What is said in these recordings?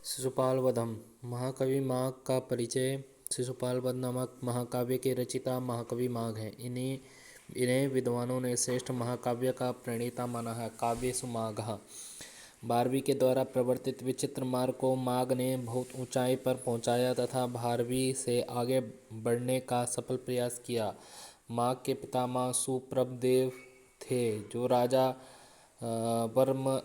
शिशुपाल वधम। महाकवि माघ का परिचय। शिशुपाल वध नामक महाकाव्य के रचयिता महाकवि माघ हैं। इन्हें विद्वानों ने श्रेष्ठ महाकाव्य का प्रणेता माना है। काव्येषु माघः। भारवी के द्वारा प्रवर्तित विचित्र मार्ग को माघ ने बहुत ऊंचाई पर पहुंचाया तथा भारवी से आगे बढ़ने का सफल प्रयास किया। माघ के पितामह सुप्रभदेव थे, जो राजा वर्म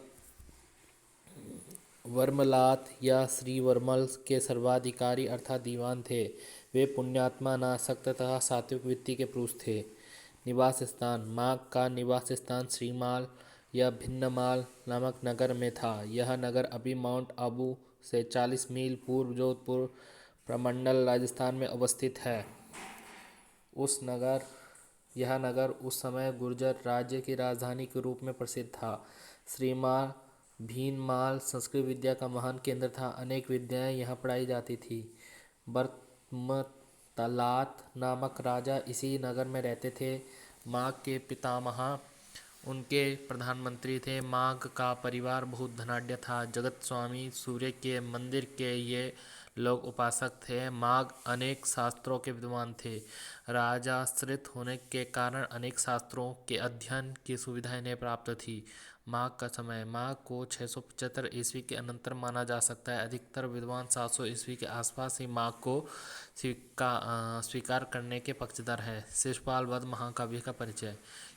वर्मलात या श्रीवर्मल के सर्वाधिकारी अर्थात दीवान थे। वे पुण्यात्मा, अनासक्त तथा सात्विक वृत्ति के पुरुष थे। निवास स्थान। माघ का निवास स्थान श्रीमाल या भिन्नमाल नामक नगर में था। यह नगर अभी माउंट आबू से 40 मील पूर्व जोधपुर प्रमंडल राजस्थान में अवस्थित है। यह नगर उस समय गुर्जर राज्य की राजधानी के रूप में प्रसिद्ध था। श्रीमाल भीनमाल संस्कृत विद्या का महान केंद्र था। अनेक विद्याएं यहाँ पढ़ाई जाती थी। बर्मतलात नामक राजा इसी नगर में रहते थे। माघ के पितामह उनके प्रधानमंत्री थे। माघ का परिवार बहुत धनाढ्य था। जगत स्वामी सूर्य के मंदिर के ये लोग उपासक थे। माघ अनेक शास्त्रों के विद्वान थे। राजाश्रित होने के कारण अनेक शास्त्रों के अध्ययन की सुविधा इन्हें प्राप्त थी। माघ का समय। माघ को 675 ईस्वी के अनंतर माना जा सकता है। अधिकतर विद्वान 700 ईस्वी के आसपास ही माघ को स्वीकार करने के पक्षधर है। शिशुपाल वध महाकाव्य का परिचय।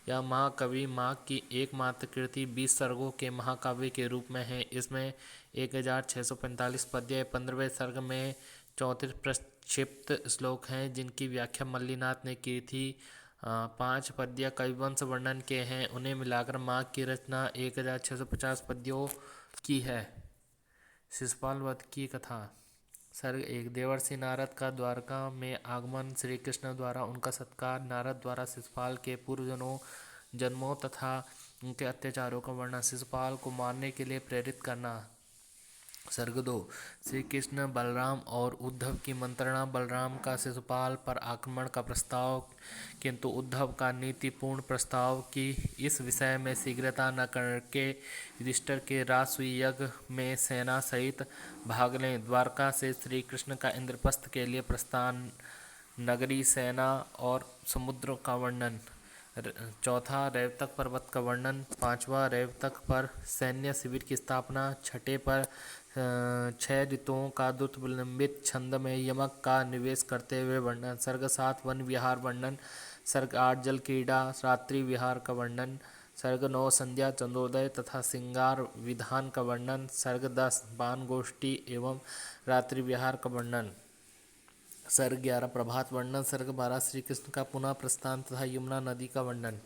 यह महाकाव्य माघ की एकमात्र कृति 20 सर्गों के महाकाव्य के रूप में है। इसमें 1645 पद्य 15वें सर्ग में 34 प्रक्षिप्त श्लोक हैं, जिनकी व्याख्या मल्लिनाथ ने की थी। 5 पद्य कविवंश वर्णन के हैं। उन्हें मिलाकर माघ की रचना 1650 पद्यों की है। शिशुपाल वध की कथा। सर्ग 1। देवर्षि नारद का द्वारका में आगमन। श्री कृष्ण द्वारा उनका सत्कार। नारद द्वारा शिशुपाल के पूर्व जन्मों तथा उनके अत्याचारों का वर्णन। शिशुपाल को मारने के लिए प्रेरित करना। सर्ग 2। श्री कृष्ण, बलराम और उद्धव की मंत्रणा। बलराम का शिशुपाल पर आक्रमण का प्रस्ताव, किंतु उद्धव का नीतिपूर्ण प्रस्ताव कि इस विषय में शीघ्रता न करके युधिष्ठिर के राजसूय यज्ञ में सेना सहित भाग लें। द्वारका से श्री कृष्ण का इंद्रप्रस्थ के लिए प्रस्थान। नगरी, सेना और समुद्र का वर्णन। 4. रेवतक पर्वत का वर्णन। 5. रेवतक पर सैन्य शिविर की स्थापना। 6 पर 6 ऋतुओं का द्रुत विलंबित छंद में यमक का निवेश करते हुए वर्णन। सर्ग 7 वन विहार वर्णन। सर्ग 8 जल क्रीड़ा रात्रि विहार का वर्णन। सर्ग 9 संध्या चंद्रोदय तथा श्रृंगार विधान का वर्णन। सर्ग 10 बाण गोष्ठी एवं रात्रि विहार का वर्णन। सर्ग 11 प्रभात वर्णन। सर्ग 12 श्री कृष्ण का पुनः प्रस्थान तथा यमुना नदी का वर्णन।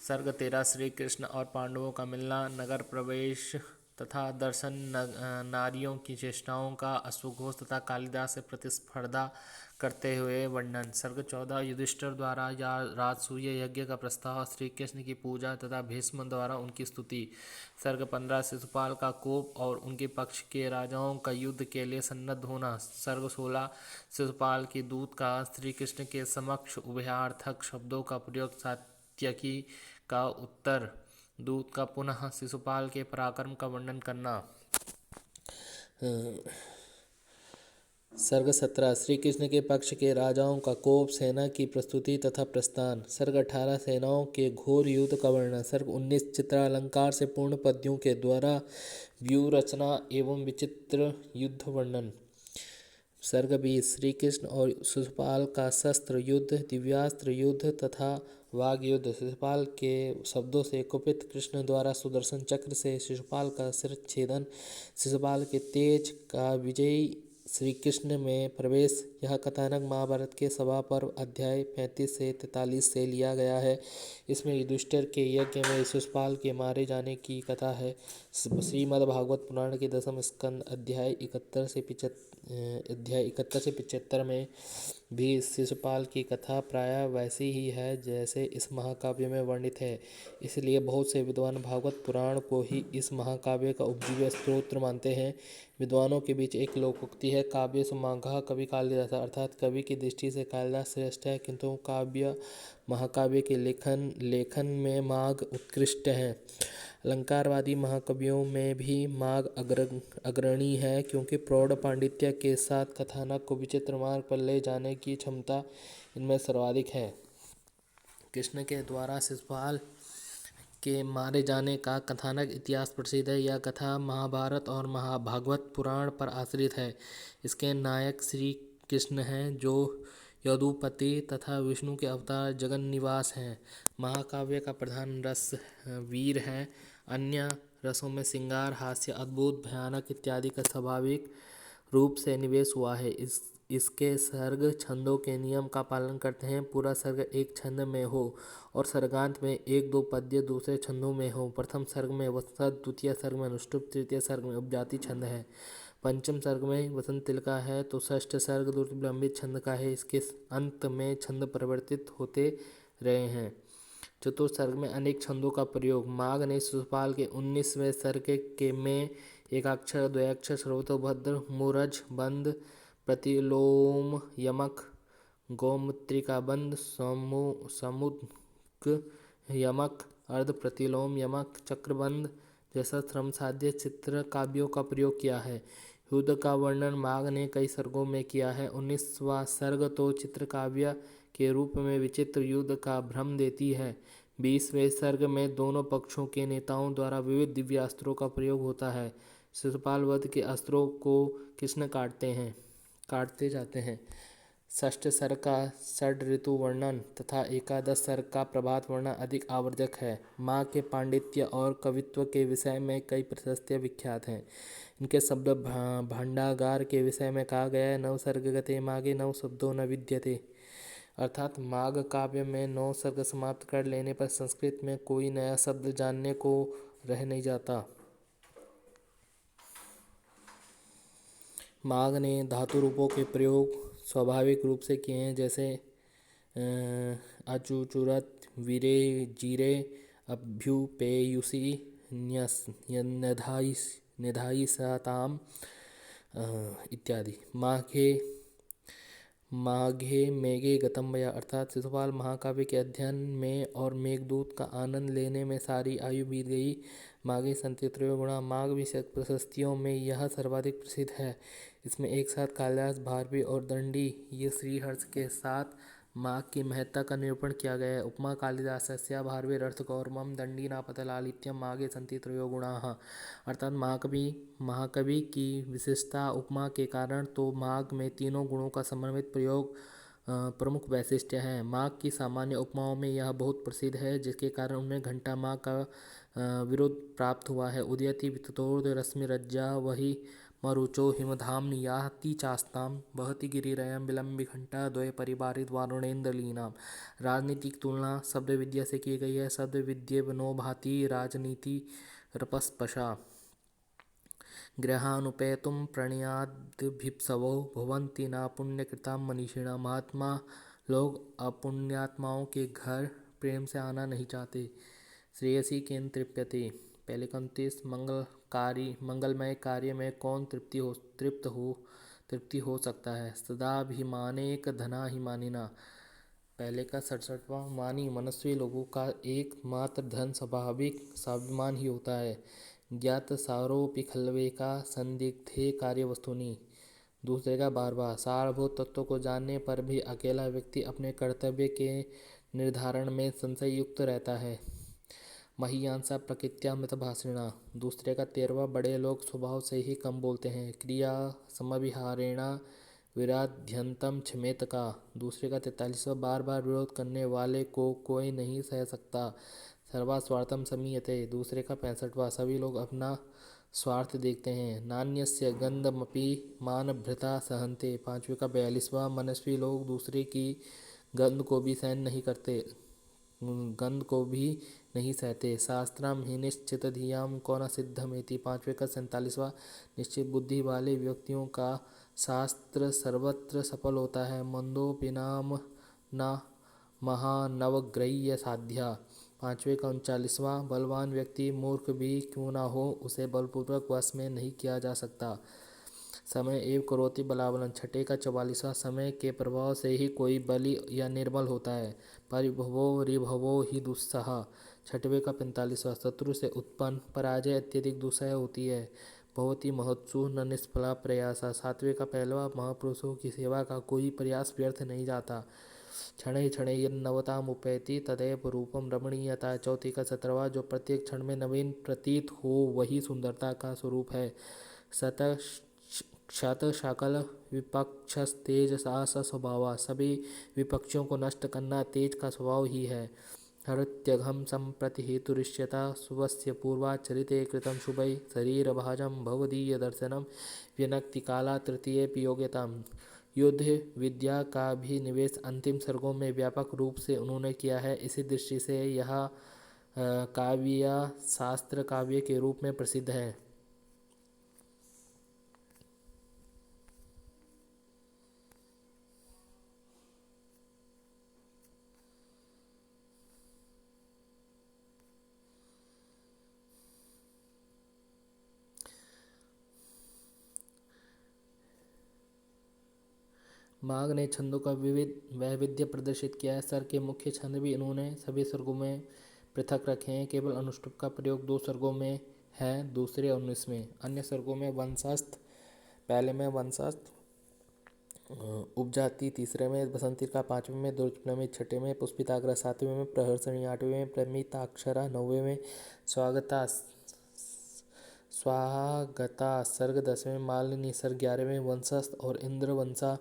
सर्ग 13 श्री कृष्ण और पांडवों का मिलना, नगर प्रवेश तथा दर्शन, नारियों की चेष्टाओं का अश्वघोष तथा कालिदास से प्रतिस्पर्धा करते हुए वर्णन। सर्ग 14 युधिष्ठिर द्वारा राजसूय यज्ञ का प्रस्ताव, श्री कृष्ण की पूजा तथा भीष्म द्वारा उनकी स्तुति। सर्ग 15 शिशुपाल का कोप और उनके पक्ष के राजाओं का युद्ध के लिए सन्नद्ध होना। सर्ग 16 शिशुपाल की दूत का श्री कृष्ण के समक्ष उभयार्थक शब्दों का प्रयोग। सात्यकी का उत्तर। दूत का पुनः शिशुपाल के पराक्रम का वर्णन करना। सर्ग 17 श्री कृष्ण के पक्ष के राजाओं का कोप, सेना की प्रस्तुति तथा प्रस्थान। सर्ग 18 सेनाओं के घोर युद्ध का वर्णन। सर्ग 19 चित्रालंकार से पूर्ण पद्यों के द्वारा व्यूह रचना एवं विचित्र युद्ध वर्णन। सर्ग 20 श्री कृष्ण और शिशुपाल का शस्त्र युद्ध, दिव्यास्त्र युद्ध तथा वाग युद्ध। शिशुपाल के शब्दों से कुपित कृष्ण द्वारा सुदर्शन चक्र से शिशुपाल का शिरच्छेदन। शिशुपाल के तेज का विजयी श्री कृष्ण में प्रवेश। यह कथानक महाभारत के सभा पर्व अध्याय 35 से 43 से लिया गया है। इसमें युधिष्ठिर के यज्ञ में शिशुपाल के मारे जाने की कथा है। श्रीमद्भागवत पुराण के 10वें स्कंद अध्याय 71 से 75 में भी शिशुपाल की कथा प्रायः वैसी ही है जैसे इस महाकाव्य में वर्णित है। इसलिए बहुत से विद्वान भागवत पुराण को ही इस महाकाव्य का उपजीव्य स्त्रोत मानते हैं। विद्वानों के बीच एक लोकोक्ति है काव्येषु माघः कवि कालिदासः, अर्थात कवि की दृष्टि से कालिदास श्रेष्ठ है, किंतु काव्य महाकाव्य के लेखन में माघ उत्कृष्ट है। अलंकारवादी महाकवियों में भी माघ अग्रणी है, क्योंकि प्रौढ़ पांडित्य के साथ कथानक को विचित्र मार्ग पर ले जाने की क्षमता इनमें सर्वाधिक है। कृष्ण के द्वारा शिशुपाल के मारे जाने का कथानक इतिहास प्रसिद्ध है। यह कथा महाभारत और महाभागवत पुराण पर आश्रित है। इसके नायक श्री कृष्ण हैं, जो यदुपति तथा विष्णु के अवतार जगन्निवास हैं। महाकाव्य का प्रधान रस वीर है। अन्य रसों में श्रृंगार, हास्य, अद्भुत, भयानक इत्यादि का स्वाभाविक रूप से निवेश हुआ है। इसके सर्ग छंदों के नियम का पालन करते हैं। पूरा सर्ग एक छंद में हो और सर्गांत में एक दो पद्य दूसरे छंदों में हो। प्रथम सर्ग में वसंत, द्वितीय सर्ग में अनुष्टुप, तृतीय सर्ग में उपजाति छंद है, पंचम सर्ग में वसंत तिलका है, तो षष्ठ सर्ग दुर्विलंबित छंद का है। इसके अंत में छंद परिवर्तित होते रहे हैं। चतुर्थ सर्ग में अनेक छंदों का प्रयोग। माघ ने शिशुपाल के 19वें सर्ग के में एकाक्षर, द्वयाक्षर, सर्वतोभद्र, मूरज, बंद, प्रतिलोम, यमक, गोमूत्रिका बंद, समुद्ग यमक, अर्ध प्रतिलोम यमक, चक्रबंद जैसा श्रमसाध्य चित्र काव्यों का प्रयोग किया है। युद्ध का वर्णन माघ ने कई सर्गों में किया है। 19वां सर्ग तो चित्रकाव्य के रूप में विचित्र युद्ध का भ्रम देती है। 20वें सर्ग में दोनों पक्षों के नेताओं द्वारा विविध दिव्यास्त्रों का प्रयोग होता है। शिशुपाल वध के अस्त्रों को कृष्ण काटते जाते हैं। षष्ठ सर्ग का षड ऋतु वर्णन तथा एकादश सर्ग का प्रभात वर्णन अधिक आवर्जक है। माँ के पांडित्य और कवित्व के विषय में कई प्रशस्तियाँ विख्यात हैं। इनके शब्द भांडागार के विषय में कहा गया है, नव सर्गगते मागे नव शब्दों न विद्यते, अर्थात माघ काव्य में 9 सर्ग समाप्त कर लेने पर संस्कृत में कोई नया शब्द जानने को रह नहीं जाता। माघ ने धातु रूपों के प्रयोग स्वाभाविक रूप से किए हैं, जैसे अचुचुरत, वीरे, जीरे, अभ्युपेयुषि, निधायिषताम् इत्यादि। माघे मेघे गतं मया, अर्थात शिशुपाल महाकाव्य के अध्ययन में और मेघदूत का आनंद लेने में सारी आयु बीत गई। माघे सन्ति त्रयोगुणा, माघ विषयक प्रशस्तियों में यह सर्वाधिक प्रसिद्ध है। इसमें एक साथ कालिदास, भारवी और दंडी ये श्रीहर्ष के साथ माघ की महत्ता का निरूपण किया गया है। उपमा कालिदासस्य भारवेरर्थगौरवं दंडी नापतलालित्यं माघे सन्ति त्रयोगुणाः, अर्थात महाकवि की विशेषता उपमा के कारण तो माघ में तीनों गुणों का समन्वित प्रयोग प्रमुख वैशिष्ट्य है। माघ की सामान्य उपमाओं में यह बहुत प्रसिद्ध है, जिसके कारण उन्हें घंटा माघ का विरोध प्राप्त हुआ है। उदयति विततोर्ध रश्मिरज्जा वही मरुचो हिमधाम्नि याति चास्तां वहति गिरिरयं विलंबि घंटा द्वय परिवारित वारुणेन्द्रलीनाम। राजनीतिक तुलना शब्द विद्या से की गई है। शब्द विद्येवनो भाति राजनीति रपस्पशा। ग्रहानुपेतुं प्रणयाद्भिप्सवो भवन्ति न पुण्यकृतां मनीषिणां। महात्मा लोग अपुण्यात्माओं के घर प्रेम से आना नहीं चाहते। श्रेयसी केन तृप्यते, पहले का 29। मंगलमय कार्य में कौन तृप्ति हो सकता है। सदाभिमानेक धनाभिमानिना, पहले का 67वां। मानी मनस्वी लोगों का एकमात्र धन स्वाभाविक स्वाभिमान ही होता है। ज्ञात सारोपि खल्वे का संदिग्धे कार्य वस्तुनि, दूसरे का 12वां। सारभूत तत्व को जानने पर भी अकेला व्यक्ति अपने कर्तव्य के निर्धारण में संशय युक्त रहता है। महियांसा प्रकृत्यामृतभाषिणा, दूसरे का 13वां। बड़े लोग स्वभाव से ही कम बोलते हैं। क्रिया समविहारेणा विराध्यंतम क्षमेत का, दूसरे का 43वां। बार बार विरोध करने वाले को कोई नहीं सह सकता। सर्वा स्वार्थम समीयते, दूसरे का 65वां। सभी लोग अपना स्वार्थ देखते हैं। नान्यस्य गंधमपि मानभृता सहन्ते, पांचवे का 42वां। मनस्वी लोग दूसरे की गंध को भी नहीं सहते। शास्त्रम ही निश्चित धियाम कौन सिद्धमेति, पांचवे का 47वां। निश्चित बुद्धि वाले व्यक्तियों का शास्त्र सर्वत्र सफल होता है। मंदोपि नाम न महानवग्रह्य साध्या, पांचवे का 39वां। बलवान व्यक्ति मूर्ख भी क्यों ना हो, उसे बलपूर्वक वश में नहीं किया जा सकता। समय एव करोति बलाबलं। छठे का 44वां समय के प्रभाव से ही कोई बली या निर्बल होता है। परिभवो रिभवो ही दुस्सह। छठवें का 45वां शत्रु से उत्पन्न पराजय अत्यधिक दुस्सह होती है। भवति महत्सु न निष्फला प्रयासा। सातवें का पहलवा महापुरुषों की सेवा का कोई प्रयास व्यर्थ नहीं जाता। क्षण क्षण नवतामुपैति तदैव रूपम रमणीयता। चौथी का 17वां जो प्रत्येक क्षण में नवीन प्रतीत हो वही सुंदरता का स्वरूप है। शत शकल विपक्ष तेज सा स्वभाव। सभी विपक्षों को नष्ट करना तेज का स्वभाव ही है। हरत्यघम संप्रति हेतुरिष्यता स्वस्य पूर्वाचरिते कृतं शुभै शरीर भाजम भवदीय दर्शनम विनक्ति काला तृतीय योग्यता। युद्ध विद्या का भी निवेश अंतिम सर्गों में व्यापक रूप से उन्होंने किया है। इसी दृष्टि से यह काव्य शास्त्र काव्य के रूप में प्रसिद्ध है। माघ ने छंदों का विविध वैविध्य प्रदर्शित किया है। सर के मुख्य छंद भी इन्होंने सभी सर्गों में पृथक रखे हैं। केवल अनुष्टुप का प्रयोग 2 सर्गों में है, दूसरे और 19वें। अन्य सर्गों में वंशस्थ, पहले में वंशस्थ उपजाति, तीसरे में बसंती का, 5वें में दुर्जनमी, 6ठे में पुष्पिताग्र, 7वें में प्रहर्षणी, 8वें में प्रमिताक्षरा, 9वें में स्वागता सर्ग, 10वें में मालिनी सर्ग, 11वें वंशस्थ और इंद्रवंशा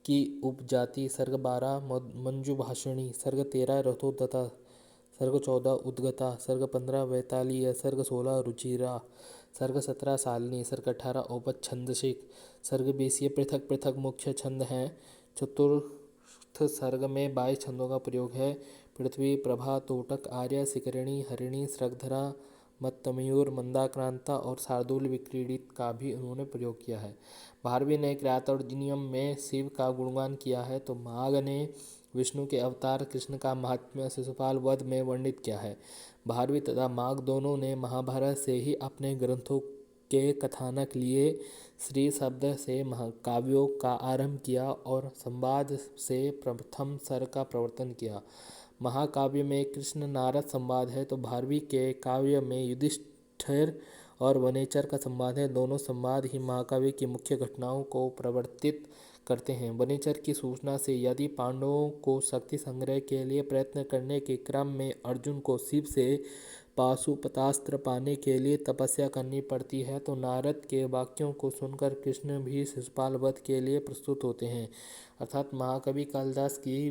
की उपजाति सर्ग, 12 मंजुभाषिणी सर्ग, 13 रथोदत्ता सर्ग, 14 उद्गता सर्ग, 15 वैतालीय सर्ग, 16 रुचिरा सर्ग, 17 शालिनी सर्ग, 18 औपछंदसिक सर्ग, 20 ये पृथक पृथक मुख्य छंद हैं। चतुर्थ सर्ग में 22 छंदों का प्रयोग है। पृथ्वी, प्रभा, तोटक, आर्य, शिखरिणी, हरिणी, श्रगधरा, मत्तमयूर, मंदाक्रांता और शार्दूल विक्रीडित का भी उन्होंने प्रयोग किया है। भारवी ने किरातोर्जुनीयम में शिव का गुणगान किया है, तो माघ ने विष्णु के अवतार कृष्ण का महात्म्य शिशुपाल वध में वर्णित किया है। भारवी तथा माघ दोनों ने महाभारत से ही अपने ग्रंथों के कथानक लिए। श्री शब्द से महाकाव्यों का आरंभ किया और संवाद से प्रथम सर्ग का प्रवर्तन किया। महाकाव्य में कृष्ण नारद संवाद है, तो भारवी के काव्य में युधिष्ठिर और वनेचर का संवाद है। दोनों संवाद ही महाकाव्य की मुख्य घटनाओं को प्रवर्तित करते हैं। वनेचर की सूचना से यदि पांडवों को शक्ति संग्रह के लिए प्रयत्न करने के क्रम में अर्जुन को शिव से पाशुपतास्त्र पाने के लिए तपस्या करनी पड़ती है, तो नारद के वाक्यों को सुनकर कृष्ण भी शिशुपाल वध के लिए प्रस्तुत होते हैं। अर्थात महाकवि कालिदास की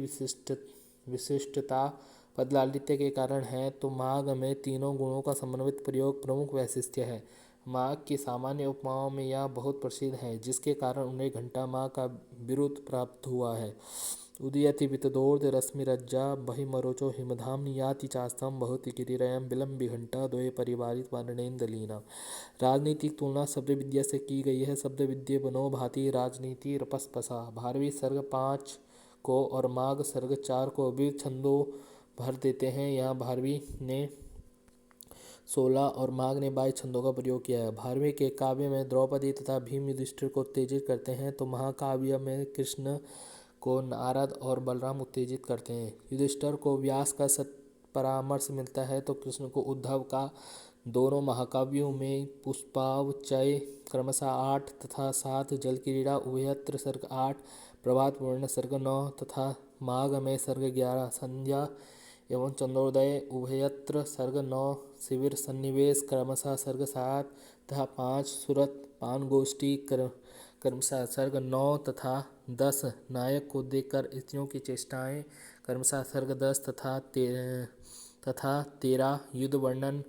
विशिष्टता पदलालित्य के कारण है, तो माघ में तीनों गुणों का समन्वित प्रयोग प्रमुख वैशिष्ट्य है। माघ की सामान्य उपमाओं में यह बहुत प्रसिद्ध है, जिसके कारण उन्हें घंटा माघ का बिरुद प्राप्त हुआ है। उदयति वितदोर्ध रश्मिरज्जा बहिमरोचो हिमधाम याति चास्तम भवति गिरिरयम विलंबि घंटा द्वय परिवारित वर्णेन्दलीना। राजनीतिक तुलना शब्द विद्या से की गई है। शब्द विद्या बनो भांति राजनीति रपस्पसा। भारवी सर्ग 5 को और माघ सर्ग 4 को विविध छंदों भर देते हैं। यहाँ भारवी ने 16 और माघ ने 22 छंदों का प्रयोग किया है। भारवी के काव्य में द्रौपदी तथा भीम युधिष्ठिर को उत्तेजित करते हैं, तो महाकाव्य में कृष्ण को नारद और बलराम उत्तेजित करते हैं। युधिष्ठिर को व्यास का सत्परामर्श मिलता है, तो कृष्ण को उद्धव का। दोनों महाकाव्यों में पुष्पावचय क्रमशः 8 तथा 7, जल क्रीड़ा उभयत्र सर्ग 8, प्रभात वर्ण सर्ग 9 तथा माघ में सर्ग 11, संध्या एवं चंद्रोदय उभयत्र सर्ग 9, शिविर सन्निवेश क्रमशः सर्ग 7 तथा 5, सुरत पानगोष्ठी क्रमशः सर्ग 9 तथा 10, नायक को देखकर स्त्रियों की चेष्टाएं क्रमशः सर्ग 10 तथा 13, युद्ध वर्णन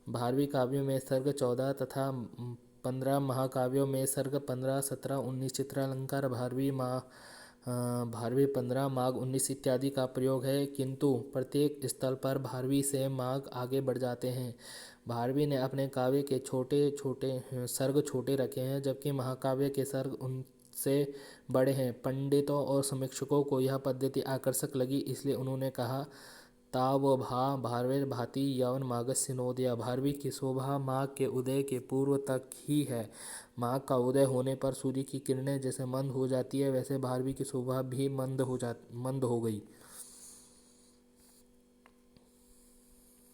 भारवी काव्यों में सर्ग 14 तथा 15, महाकाव्यों में सर्ग 15, 17, 19, चित्रालंकार भारवी 15, माघ 19 इत्यादि का प्रयोग है, किंतु प्रत्येक स्थल पर भारवी से माघ आगे बढ़ जाते हैं। भारवी ने अपने काव्य के सर्ग छोटे रखे हैं, जबकि महाकाव्य के सर्ग उनसे बड़े हैं। पंडितों और समीक्षकों को यह पद्धति आकर्षक लगी, इसलिए उन्होंने कहा तावभा भारवेर भाति यवन मागस्य नोदया। भारवी की शोभा माघ के उदय के पूर्व तक ही है। माघ का उदय होने पर सूर्य की किरणें जैसे मंद हो जाती है, वैसे भारवी की शोभा भी मंद हो गई।